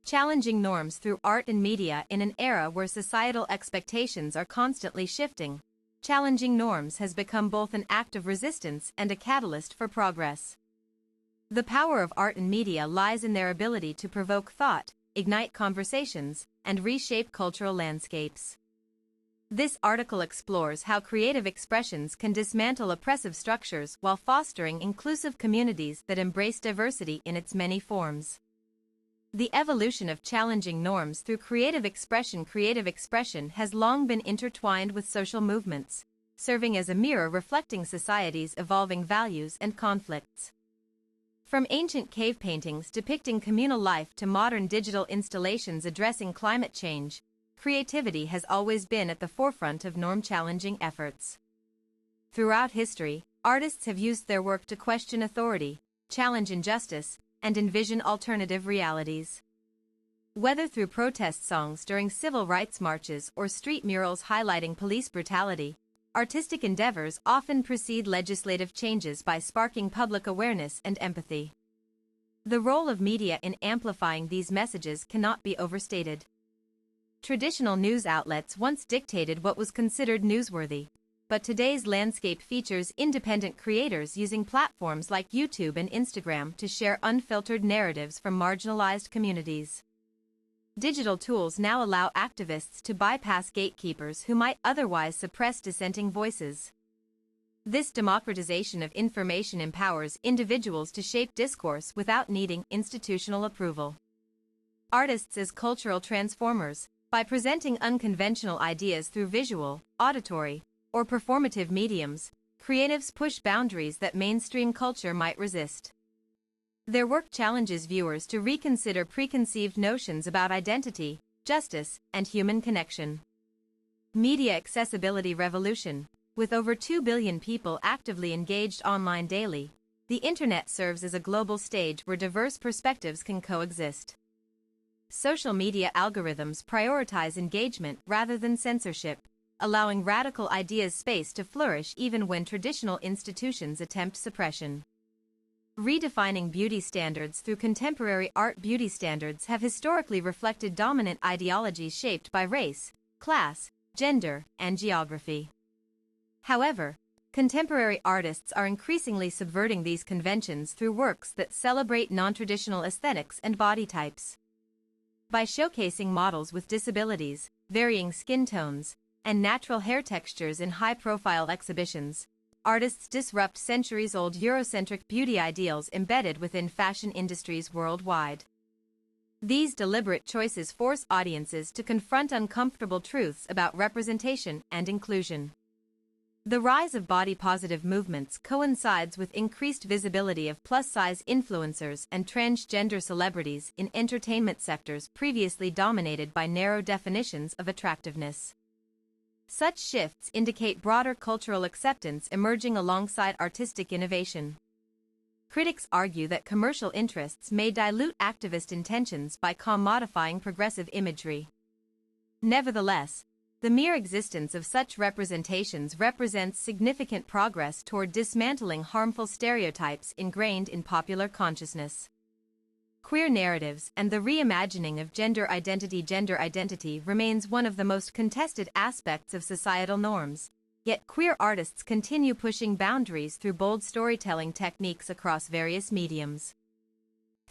challenging norms through art and media in an era where societal expectations are constantly shifting. Challenging norms has become both an act of resistance and a catalyst for progress. The power of art and media lies in their ability to provoke thought, ignite conversations, and reshape cultural landscapes. This article explores how creative expressions can dismantle oppressive structures while fostering inclusive communities that embrace diversity in its many forms. The evolution of challenging norms through creative expression has long been intertwined with social movements, serving as a mirror reflecting society's evolving values and conflicts. From ancient cave paintings depicting communal life to modern digital installations addressing climate change, creativity has always been at the forefront of norm-challenging efforts. Throughout history, artists have used their work to question authority, challenge injustice, and envision alternative realities. Whether through protest songs during civil rights marches or street murals highlighting police brutality, artistic endeavors often precede legislative changes by sparking public awareness and empathy. The role of media in amplifying these messages cannot be overstated. Traditional news outlets once dictated what was considered newsworthy, but today's landscape features independent creators using platforms like YouTube and Instagram to share unfiltered narratives from marginalized communities. Digital tools now allow activists to bypass gatekeepers who might otherwise suppress dissenting voices. This democratization of information empowers individuals to shape discourse without needing institutional approval. Artists as cultural transformers, by presenting unconventional ideas through visual, auditory, or performative mediums, creatives push boundaries that mainstream culture might resist. Their work challenges viewers to reconsider preconceived notions about identity, justice, and human connection. Media accessibility revolution. With over 2 billion people actively engaged online daily, the internet serves as a global stage where diverse perspectives can coexist. Social media algorithms prioritize engagement rather than censorship, allowing radical ideas space to flourish even when traditional institutions attempt suppression. Redefining beauty standards through contemporary art. Beauty standards have historically reflected dominant ideologies shaped by race, class, gender, and geography. However, contemporary artists are increasingly subverting these conventions through works that celebrate non-traditional aesthetics and body types. By showcasing models with disabilities, varying skin tones, and natural hair textures in high-profile exhibitions, artists disrupt centuries-old Eurocentric beauty ideals embedded within fashion industries worldwide. These deliberate choices force audiences to confront uncomfortable truths about representation and inclusion. The rise of body-positive movements coincides with increased visibility of plus-size influencers and transgender celebrities in entertainment sectors previously dominated by narrow definitions of attractiveness. Such shifts indicate broader cultural acceptance emerging alongside artistic innovation. Critics argue that commercial interests may dilute activist intentions by commodifying progressive imagery. Nevertheless, the mere existence of such representations represents significant progress toward dismantling harmful stereotypes ingrained in popular consciousness. Queer narratives and the reimagining of gender identity remains one of the most contested aspects of societal norms, yet queer artists continue pushing boundaries through bold storytelling techniques across various mediums.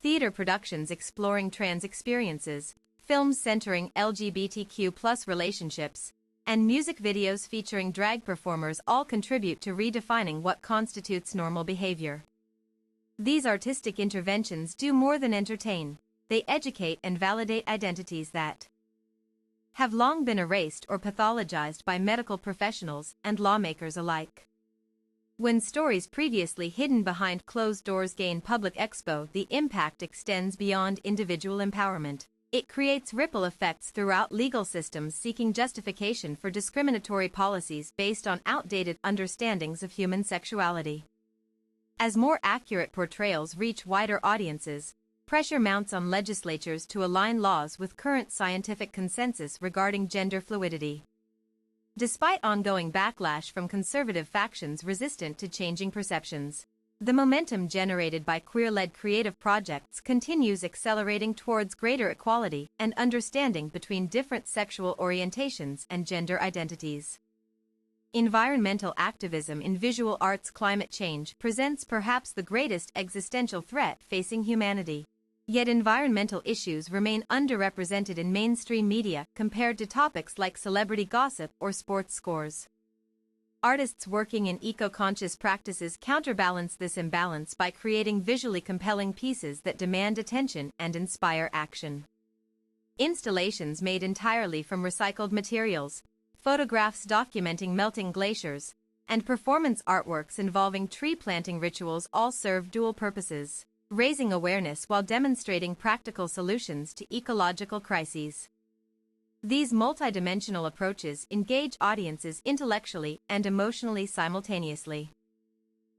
Theater productions exploring trans experiences, films centering LGBTQ+ relationships, and music videos featuring drag performers all contribute to redefining what constitutes normal behavior. These artistic interventions do more than entertain, they educate and validate identities that have long been erased or pathologized by medical professionals and lawmakers alike. When stories previously hidden behind closed doors gain public expo, the impact extends beyond individual empowerment. It creates ripple effects throughout legal systems seeking justification for discriminatory policies based on outdated understandings of human sexuality. As more accurate portrayals reach wider audiences, pressure mounts on legislatures to align laws with current scientific consensus regarding gender fluidity. Despite ongoing backlash from conservative factions resistant to changing perceptions, The momentum generated by queer-led creative projects continues accelerating towards greater equality and understanding between different sexual orientations and gender identities. Environmental activism in visual arts. Climate change presents perhaps the greatest existential threat facing humanity. Yet environmental issues remain underrepresented in mainstream media compared to topics like celebrity gossip or sports scores. Artists working in eco-conscious practices counterbalance this imbalance by creating visually compelling pieces that demand attention and inspire action. Installations made entirely from recycled materials, photographs documenting melting glaciers, and performance artworks involving tree planting rituals all serve dual purposes, raising awareness while demonstrating practical solutions to ecological crises. These multidimensional approaches engage audiences intellectually and emotionally simultaneously.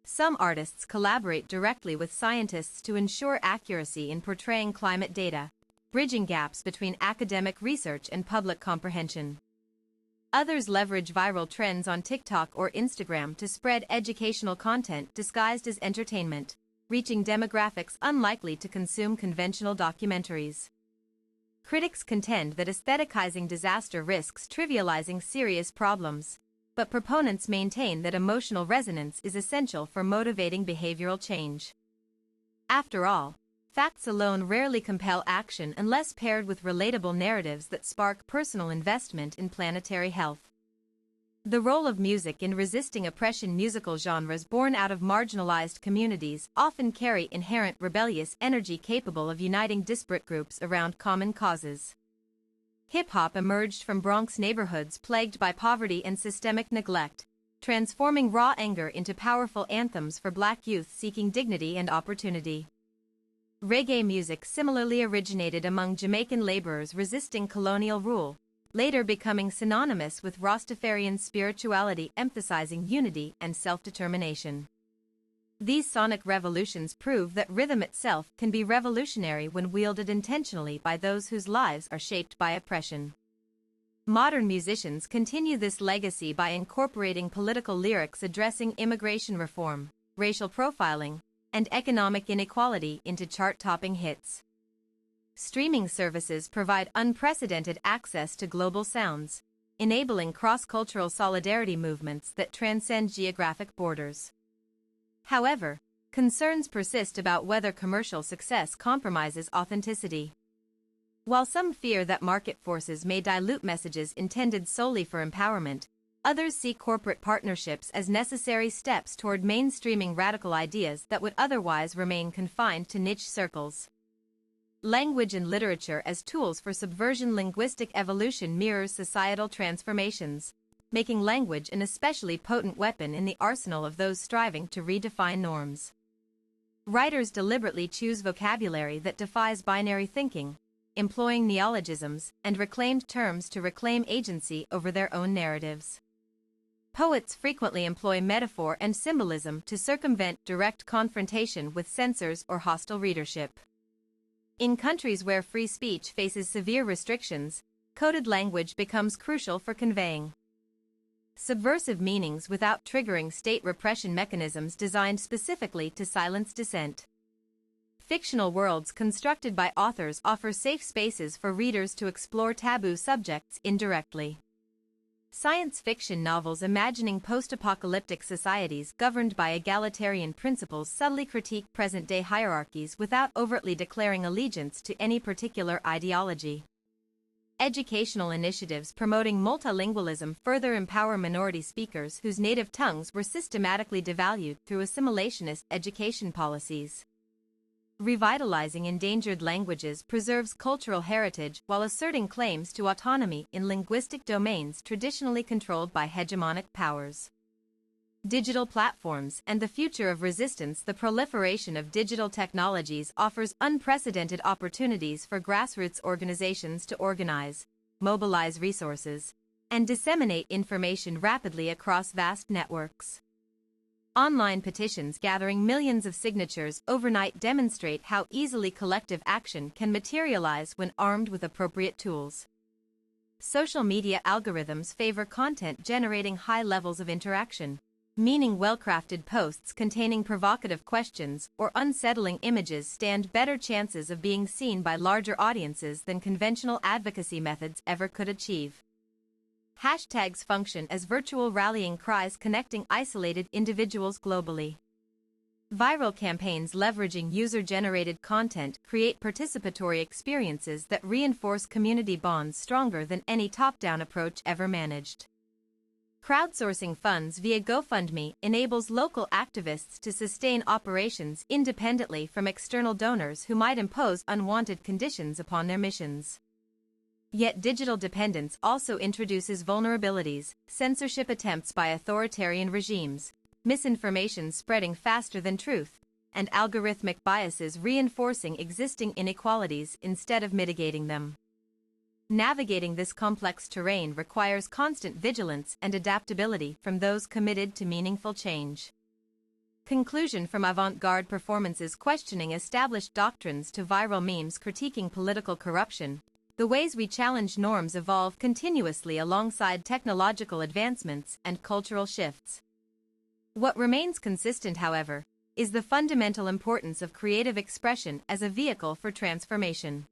Some artists collaborate directly with scientists to ensure accuracy in portraying climate data, bridging gaps between academic research and public comprehension. Others leverage viral trends on TikTok or Instagram to spread educational content disguised as entertainment, reaching demographics unlikely to consume conventional documentaries. Critics contend that aestheticizing disaster risks trivializing serious problems, but proponents maintain that emotional resonance is essential for motivating behavioral change. After all, facts alone rarely compel action unless paired with relatable narratives that spark personal investment in planetary health. The role of music in resisting oppression. Musical genres born out of marginalized communities often carry inherent rebellious energy capable of uniting disparate groups around common causes. Hip-hop emerged from Bronx neighborhoods plagued by poverty and systemic neglect, transforming raw anger into powerful anthems for Black youth seeking dignity and opportunity. Reggae music similarly originated among Jamaican laborers resisting colonial rule, later becoming synonymous with Rastafarian spirituality emphasizing unity and self-determination. These sonic revolutions prove that rhythm itself can be revolutionary when wielded intentionally by those whose lives are shaped by oppression. Modern musicians continue this legacy by incorporating political lyrics addressing immigration reform, racial profiling, and economic inequality into chart-topping hits. Streaming services provide unprecedented access to global sounds, enabling cross-cultural solidarity movements that transcend geographic borders. However, concerns persist about whether commercial success compromises authenticity. While some fear that market forces may dilute messages intended solely for empowerment, others see corporate partnerships as necessary steps toward mainstreaming radical ideas that would otherwise remain confined to niche circles. Language and literature as tools for subversion. Linguistic evolution mirrors societal transformations, making language an especially potent weapon in the arsenal of those striving to redefine norms. Writers deliberately choose vocabulary that defies binary thinking, employing neologisms and reclaimed terms to reclaim agency over their own narratives. Poets frequently employ metaphor and symbolism to circumvent direct confrontation with censors or hostile readership. In countries where free speech faces severe restrictions, coded language becomes crucial for conveying subversive meanings without triggering state repression mechanisms designed specifically to silence dissent. Fictional worlds constructed by authors offer safe spaces for readers to explore taboo subjects indirectly. Science fiction novels imagining post-apocalyptic societies governed by egalitarian principles subtly critique present-day hierarchies without overtly declaring allegiance to any particular ideology. Educational initiatives promoting multilingualism further empower minority speakers whose native tongues were systematically devalued through assimilationist education policies. Revitalizing endangered languages preserves cultural heritage while asserting claims to autonomy in linguistic domains traditionally controlled by hegemonic powers. Digital platforms and the future of resistance. The proliferation of digital technologies offers unprecedented opportunities for grassroots organizations to organize, mobilize resources, and disseminate information rapidly across vast networks. Online petitions gathering millions of signatures overnight demonstrate how easily collective action can materialize when armed with appropriate tools. Social media algorithms favor content generating high levels of interaction, meaning well-crafted posts containing provocative questions or unsettling images stand better chances of being seen by larger audiences than conventional advocacy methods ever could achieve. Hashtags function as virtual rallying cries connecting isolated individuals globally. Viral campaigns leveraging user-generated content create participatory experiences that reinforce community bonds stronger than any top-down approach ever managed. Crowdsourcing funds via GoFundMe enables local activists to sustain operations independently from external donors who might impose unwanted conditions upon their missions. Yet digital dependence also introduces vulnerabilities, censorship attempts by authoritarian regimes, misinformation spreading faster than truth, and algorithmic biases reinforcing existing inequalities instead of mitigating them. Navigating this complex terrain requires constant vigilance and adaptability from those committed to meaningful change. Conclusion from avant-garde performances questioning established doctrines to viral memes critiquing political corruption. The ways we challenge norms evolve continuously alongside technological advancements and cultural shifts. What remains consistent, however, is the fundamental importance of creative expression as a vehicle for transformation.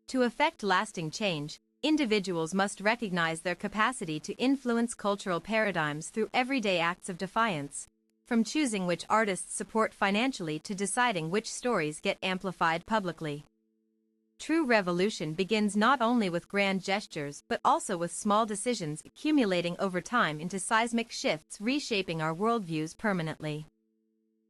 To effect lasting change, individuals must recognize their capacity to influence cultural paradigms through everyday acts of defiance, from choosing which artists support financially to deciding which stories get amplified publicly. True revolution begins not only with grand gestures but also with small decisions accumulating over time into seismic shifts reshaping our worldviews permanently.